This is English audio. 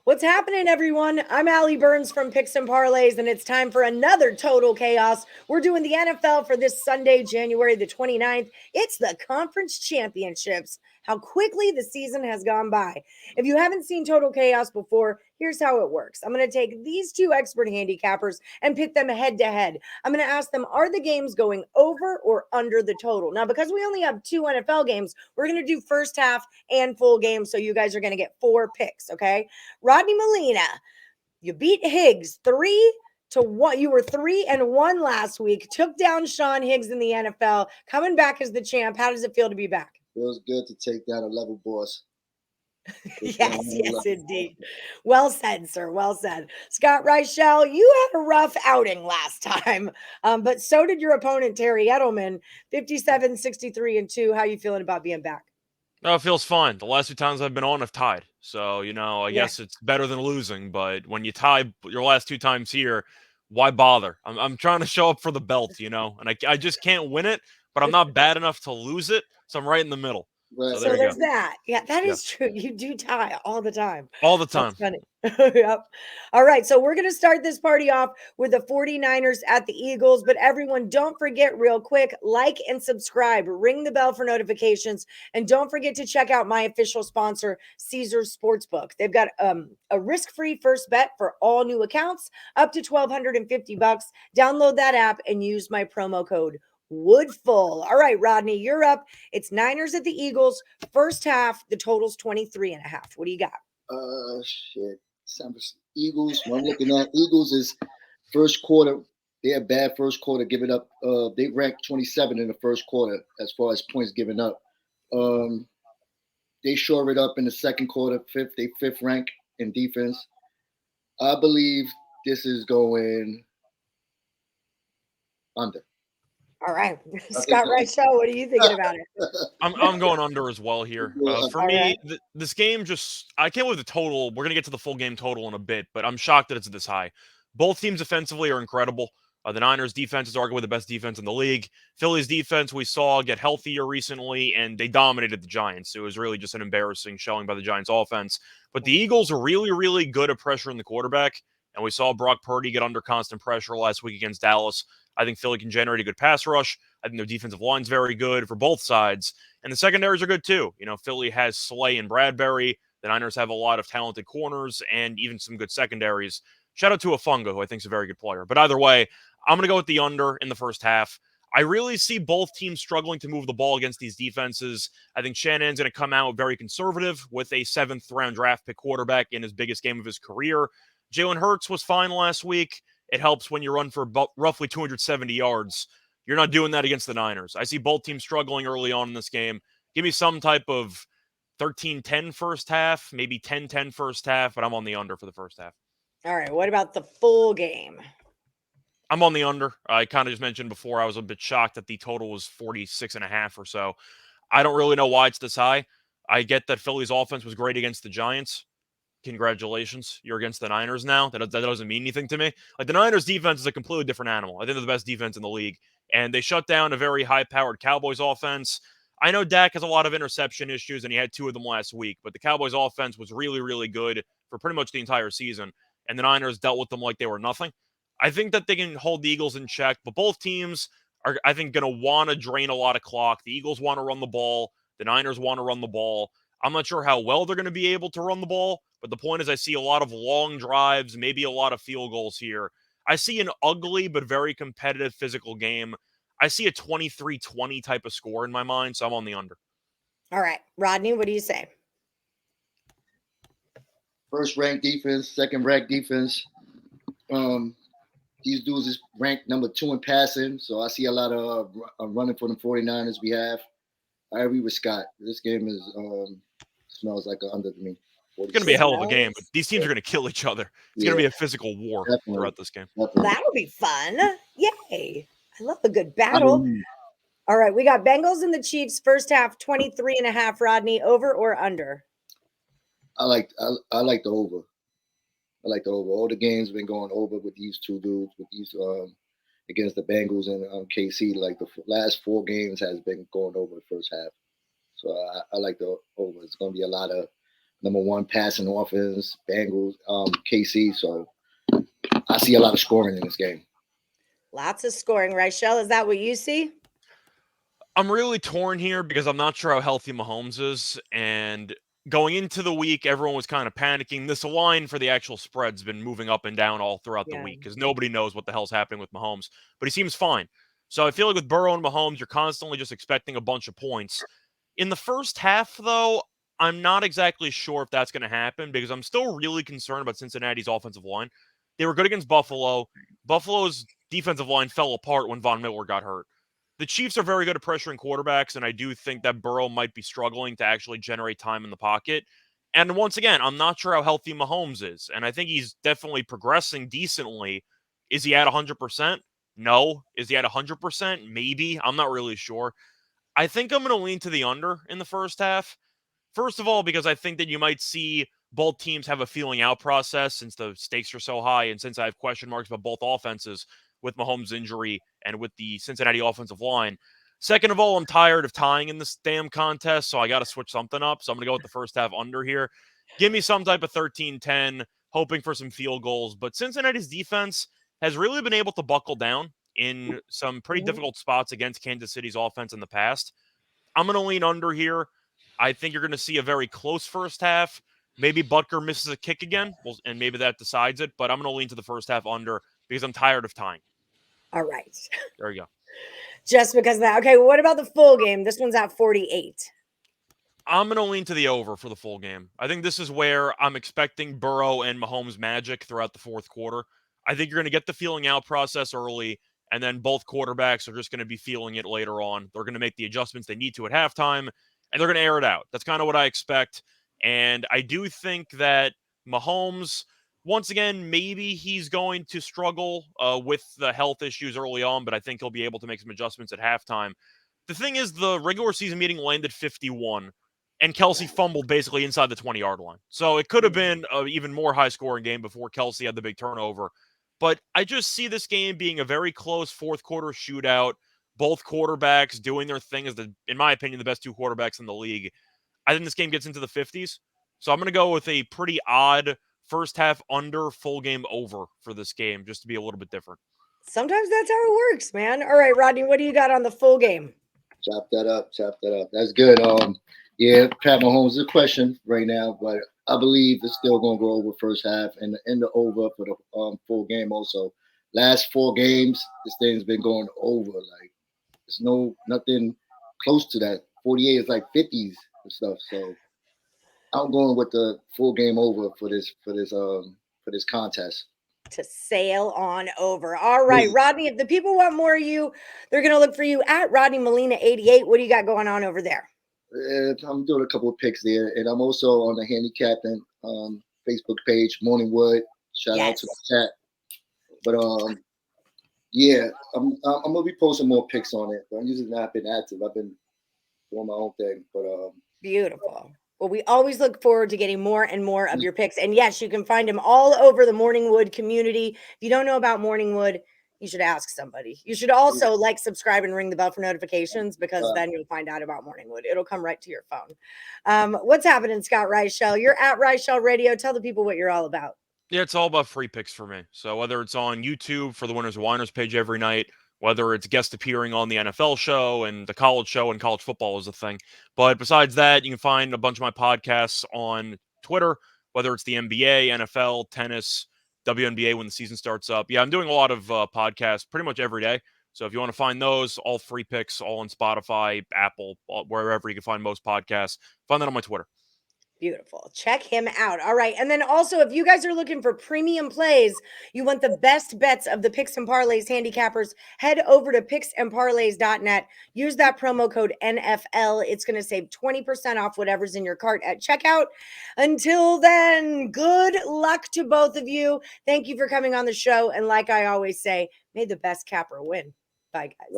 What's happening, everyone? I'm Allie Burns from Picks Parlays, and it's time for another Total Chaos. We're doing the NFL for this Sunday, January the 29th. It's the Conference Championships. How quickly the season has gone by. If you haven't seen Total Chaos before, here's how it works. I'm going to take these two expert handicappers and pit them head to head. I'm going to ask them, are the games going over or under the total? Now, because we only have two NFL games, we're going to do first half and full game, so you guys are going to get 4 picks, okay? Rodney Molina, you beat Higgs 3-1. You were 3-1 last week. Took down Sean Higgs in the NFL. Coming back as the champ. How does it feel to be back? Feels good to take down a level boss. Yes, indeed. Well said, sir. Well said. Scott Reichel, you had a rough outing last time, but so did your opponent, Terry Edelman, 57, 63, and 2. How you feeling about being back? No, it feels fine. The last 2 times I've been on, I've tied. So, I Yeah. guess it's better than losing. But when you tie your last 2 times here, why bother? I'm trying to show up for the belt, and I just can't win it, but I'm not bad enough to lose it. So I'm right in the middle. Right. So So there you there's go. that. Yeah, that Yeah. is true. You do tie all the time. All the That's time. funny. Yep. All right. So we're going to start this party off with the 49ers at the Eagles. But everyone, don't forget, real quick, like and subscribe, ring the bell for notifications. And don't forget to check out my official sponsor, Caesars Sportsbook. They've got a risk-free first bet for all new accounts up to $1,250. Download that app and use my promo code Woodful. All right, Rodney, you're up. It's Niners at the Eagles. First half, the total's 23.5. What do you got? Shit. Eagles. When I'm looking at Eagles is first quarter. They had bad first quarter giving up. They ranked 27 in the first quarter as far as points given up. They shore it up in the second quarter. They fifth rank in defense. I believe this is going under. All right. Scott Reichel, what are you thinking about it? I'm going under as well here. For All me, right. this game I can't believe the total. We're gonna get to the full game total in a bit, but I'm shocked that it's this high. Both teams offensively are incredible. The Niners' defense is arguably the best defense in the league. Philly's defense we saw get healthier recently, and they dominated the Giants. It was really just an embarrassing showing by the Giants' offense. But the Eagles are really, really good at pressuring the quarterback, and we saw Brock Purdy get under constant pressure last week against Dallas. I think Philly can generate a good pass rush. I think their defensive line's very good for both sides. And the secondaries are good too. Philly has Slay and Bradbury. The Niners have a lot of talented corners and even some good secondaries. Shout out to Afunga, who I think is a very good player. But either way, I'm going to go with the under in the first half. I really see both teams struggling to move the ball against these defenses. I think Shanahan's going to come out very conservative with a 7th-round draft pick quarterback in his biggest game of his career. Jalen Hurts was fine last week. It helps when you run for roughly 270 yards. You're not doing that against the Niners. I see both teams struggling early on in this game. Give me some type of 13-10 first half, maybe 10-10 first half, but I'm on the under for the first half. All right. What about the full game? I'm on the under. I kind of just mentioned before I was a bit shocked that the total was 46.5 or so. I don't really know why it's this high. I get that Philly's offense was great against the Giants. Congratulations. You're against the Niners now. That doesn't mean anything to me. Like, the Niners defense is a completely different animal. I think they're the best defense in the league. And they shut down a very high-powered Cowboys offense. I know Dak has a lot of interception issues, and he had 2 of them last week. But the Cowboys offense was really, really good for pretty much the entire season. And the Niners dealt with them like they were nothing. I think that they can hold the Eagles in check. But both teams are, I think, going to want to drain a lot of clock. The Eagles want to run the ball. The Niners want to run the ball. I'm not sure how well they're going to be able to run the ball, but the point is I see a lot of long drives, maybe a lot of field goals here. I see an ugly but very competitive physical game. I see a 23-20 type of score in my mind, so I'm on the under. All right. Rodney, what do you say? First ranked defense, second ranked defense. These dudes is ranked number 2 in passing, so I see a lot of running for the 49ers behalf. I agree with Scott. This game is smells like an under to me. It's going to be a hell of a game, but these teams are going to kill each other. It's going to be a physical war throughout this game. That'll be fun. Yay. I love a good battle. All right. We got Bengals and the Chiefs first half, 23.5. Rodney, over or under? I like the over. I like the over. All the games have been going over with these two dudes, with these against the Bengals and KC. Like the last 4 games has been going over the first half. So I like the over. It's going to be a lot of number one passing offense, Bengals, KC. So I see a lot of scoring in this game. Lots of scoring. Raichel, is that what you see? I'm really torn here because I'm not sure how healthy Mahomes is. And going into the week, everyone was kind of panicking. This line for the actual spread's been moving up and down all throughout the week because nobody knows what the hell's happening with Mahomes, but he seems fine. So I feel like with Burrow and Mahomes, you're constantly just expecting a bunch of points. In the first half, though, I'm not exactly sure if that's going to happen because I'm still really concerned about Cincinnati's offensive line. They were good against Buffalo. Buffalo's defensive line fell apart when Von Miller got hurt. The Chiefs are very good at pressuring quarterbacks, and I do think that Burrow might be struggling to actually generate time in the pocket. And once again, I'm not sure how healthy Mahomes is, and I think he's definitely progressing decently. Is he at 100%? No. Is he at 100%? Maybe. I'm not really sure. I think I'm going to lean to the under in the first half. First of all, because I think that you might see both teams have a feeling out process since the stakes are so high, and since I have question marks about both offenses with Mahomes' injury and with the Cincinnati offensive line. Second of all, I'm tired of tying in this damn contest, so I got to switch something up. So I'm going to go with the first half under here. Give me some type of 13-10, hoping for some field goals. But Cincinnati's defense has really been able to buckle down in some pretty difficult spots against Kansas City's offense in the past. I'm going to lean under here. I think you're going to see a very close first half. Maybe Butker misses a kick again, and maybe that decides it. But I'm going to lean to the first half under because I'm tired of tying. All right. There you go. Just because of that. Okay, what about the full game? This one's at 48. I'm going to lean to the over for the full game. I think this is where I'm expecting Burrow and Mahomes magic throughout the fourth quarter. I think you're going to get the feeling out process early, and then both quarterbacks are just going to be feeling it later on. They're going to make the adjustments they need to at halftime, and they're going to air it out. That's kind of what I expect. And I do think that Mahomes, once again, maybe he's going to struggle with the health issues early on, but I think he'll be able to make some adjustments at halftime. The thing is, the regular season meeting landed 51, and Kelsey fumbled basically inside the 20-yard line. So it could have been an even more high-scoring game before Kelsey had the big turnover. But I just see this game being a very close fourth-quarter shootout, both quarterbacks doing their thing as, in my opinion, the best two quarterbacks in the league. I think this game gets into the 50s. So I'm going to go with a pretty odd first half under, full game over for this game, just to be a little bit different. Sometimes that's how it works, man. All right, Rodney, what do you got on the full game? Chop that up. That's good. Yeah, Pat Mahomes is a question right now, but I believe it's still going to go over first half and the over for the full game also. Last 4 games, this thing's been going over. Like, there's nothing close to that. 48 is like 50s and stuff. So I'm going with the full game over for this contest. To sail on over. All right, Rodney, if the people want more of you, they're going to look for you at Rodney Molina 88. What do you got going on over there? I'm doing a couple of picks there, and I'm also on the handicapping Facebook page, Morningwood. Shout out to the chat. But yeah, I'm gonna be posting more picks on it. But I'm usually not been active. I've been doing my own thing. But beautiful. Well, we always look forward to getting more and more of your picks. And yes, you can find them all over the Morningwood community. If you don't know about Morningwood, you should ask somebody. You should also like, subscribe, and ring the bell for notifications because then you'll find out about Morningwood. It'll come right to your phone. What's happening, Scott Raichel? You're at Raichel Radio. Tell the people what you're all about. Yeah, it's all about free picks for me. So whether it's on YouTube for the Winners and Winers page every night, whether it's guest appearing on the NFL show and the college show and college football is a thing. But besides that, you can find a bunch of my podcasts on Twitter, whether it's the NBA, NFL, tennis, WNBA when the season starts up. Yeah, I'm doing a lot of podcasts pretty much every day. So if you want to find those, all free picks, all on Spotify, Apple, wherever you can find most podcasts, find that on my Twitter. Beautiful. Check him out. All right. And then also, if you guys are looking for premium plays, you want the best bets of the Picks and Parlays handicappers, head over to picksandparlays.net. Use that promo code NFL. It's going to save 20% off whatever's in your cart at checkout. Until then, good luck to both of you. Thank you for coming on the show. And like I always say, may the best capper win. Bye, guys.